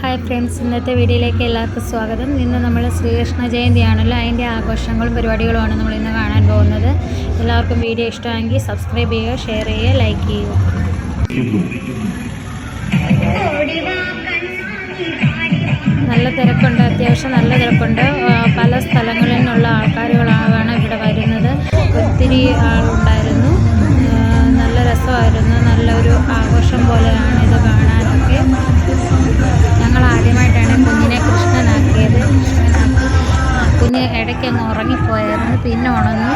Hi friends, ഇന്നത്തെ വീഡിയോയിലേക്ക് എല്ലാവർക്കും സ്വാഗതം. ഇന്ന് നമ്മൾ ശ്രീകൃഷ്ണ ജയന്തിയാണല്ലോ, അതിൻ്റെ ആഘോഷങ്ങളും പരിപാടികളുമാണ് നമ്മൾ ഇന്ന് കാണാൻ പോകുന്നത്. എല്ലാവർക്കും വീഡിയോ ഇഷ്ടമായെങ്കിൽ സബ്സ്ക്രൈബ് ചെയ്യുക, ഷെയർ ചെയ്യുക, ലൈക്ക് ചെയ്യുക. നല്ല തിരക്കുണ്ട്, അത്യാവശ്യം നല്ല തിരക്കുണ്ട്. പല സ്ഥലങ്ങളിൽ നിന്നുള്ള ആൾക്കാരുകളാണ് ഇവിടെ വരുന്നത്. ഒത്തിരി ആളുണ്ടായിരുന്നു. നല്ല രസമായിരുന്നു. നല്ലൊരു ആഘോഷം പോലെയാണ് ഇത് കാണാനൊക്കെ. ഞങ്ങൾ ആദ്യമായിട്ടാണ് കുഞ്ഞിനെ കൃഷ്ണനാക്കിയത്. കുഞ്ഞ് ഇടയ്ക്ക് അങ്ങ് ഉറങ്ങിപ്പോയായിരുന്നു, പിന്നെ ഉണർന്നു.